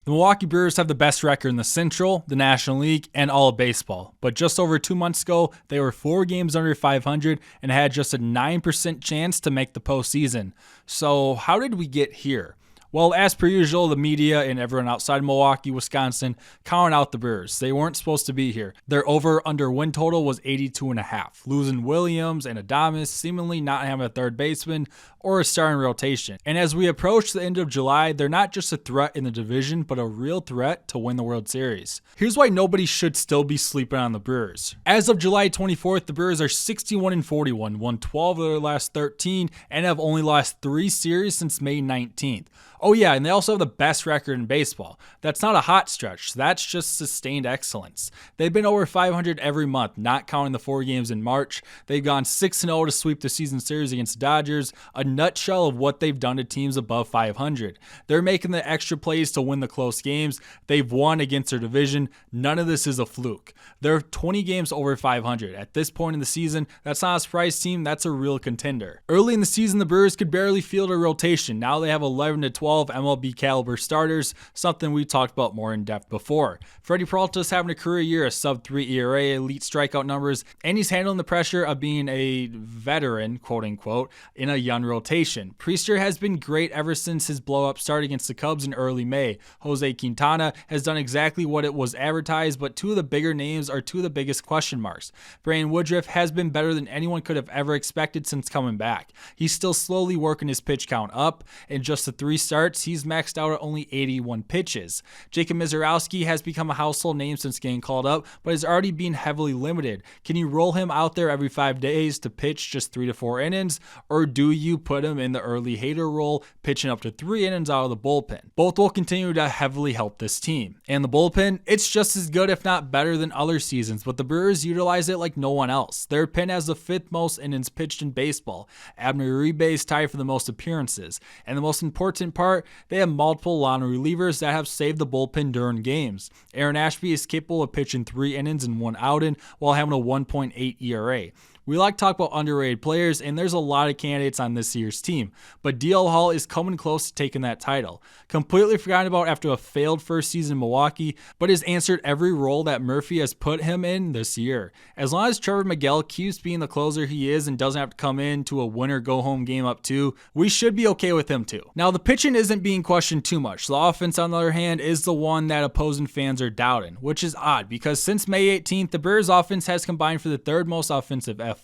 The Milwaukee Brewers have the best record in the Central, the National League, and all of baseball. But just over 2 months ago, they were 4 games under 500 and had just a 9% chance to make the postseason. So how did we get here? Well, as per usual, the media and everyone outside Milwaukee, Wisconsin, counted out the Brewers. They weren't supposed to be here. Their over-under win total was 82.5, losing Williams and Adames, seemingly not having a third baseman or a starting rotation. And as we approach the end of July, they're not just a threat in the division, but a real threat to win the World Series. Here's why nobody should still be sleeping on the Brewers. As of July 24th, the Brewers are 61-41, won 12 of their last 13, and have only lost 3 series since May 19th. Oh yeah, and they also have the best record in baseball. That's not a hot stretch, that's just sustained excellence. They've been over 500 every month, not counting the 4 games in March. They've gone 6-0 to sweep the season series against the Dodgers, a nutshell of what they've done to teams above 500. They're making the extra plays to win the close games. They've won against their division. None of this is a fluke. They're 20 games over 500. At this point in the season, that's not a surprise team, that's a real contender. Early in the season, the Brewers could barely field a rotation. Now they have 11 to 12 MLB caliber starters, something we talked about more in depth before. Freddie Peralta's having a career year, a sub-3 ERA, elite strikeout numbers, and he's handling the pressure of being a veteran, quote unquote, in a young rotation. Priester has been great ever since his blow-up start against the Cubs in early May. Jose Quintana has done exactly what it was advertised, but 2 of the bigger names are 2 of the biggest question marks. Brandon Woodruff has been better than anyone could have ever expected since coming back. He's still slowly working his pitch count up. In just the 3 starts, he's maxed out at only 81 pitches. Jacob Misiorowski has become a household name since getting called up, but is already being heavily limited. Can you roll him out there every 5 days to pitch just 3 to 4 innings, or do you put him in the early hater role, pitching up to 3 innings out of the bullpen? Both will continue to heavily help this team. And the bullpen, it's just as good if not better than other seasons, but the Brewers utilize it like no one else. Their pen has the 5th most innings pitched in baseball. Abner Uribe is tied for the most appearances. And the most important part, they have multiple long relievers that have saved the bullpen during games. Aaron Ashby is capable of pitching 3 innings and 1 outing while having a 1.8 ERA. We like to talk about underrated players, and there's a lot of candidates on this year's team, but DL Hall is coming close to taking that title. Completely forgotten about after a failed first season in Milwaukee, but has answered every role that Murphy has put him in this year. As long as Trevor Miguel keeps being the closer he is and doesn't have to come in to a winner-go-home game up 2, we should be okay with him too. Now, the pitching isn't being questioned too much. The offense, on the other hand, is the one that opposing fans are doubting, which is odd because since May 18th, the Brewers offense has combined for the 3rd most offensive F4,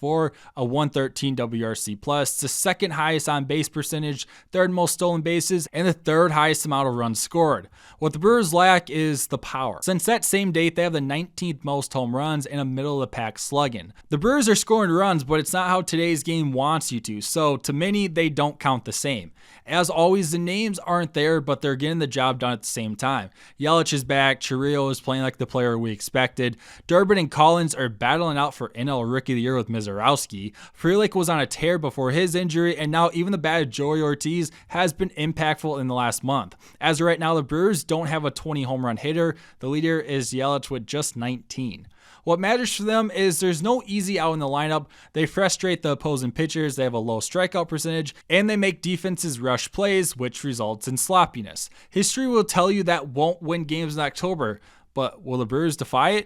a 113 WRC+, the 2nd highest on base percentage, 3rd most stolen bases, and the 3rd highest amount of runs scored. What the Brewers lack is the power. Since that same date, they have the 19th most home runs and a middle-of-the-pack slugging. The Brewers are scoring runs, but it's not how today's game wants you to, so to many, they don't count the same. As always, the names aren't there, but they're getting the job done at the same time. Yelich is back, Chiriot is playing like the player we expected, Durbin and Collins are battling out for NL Rookie of the Year with Misiorowski. Frelick was on a tear before his injury, and now even the bad Joey Ortiz has been impactful in the last month. As of right now, the Brewers don't have a 20 home run hitter. The leader is Yelich with just 19. What matters for them is there's no easy out in the lineup. They frustrate the opposing pitchers, they have a low strikeout percentage, and they make defenses rush plays, which results in sloppiness. History will tell you that won't win games in October, but will the Brewers defy it?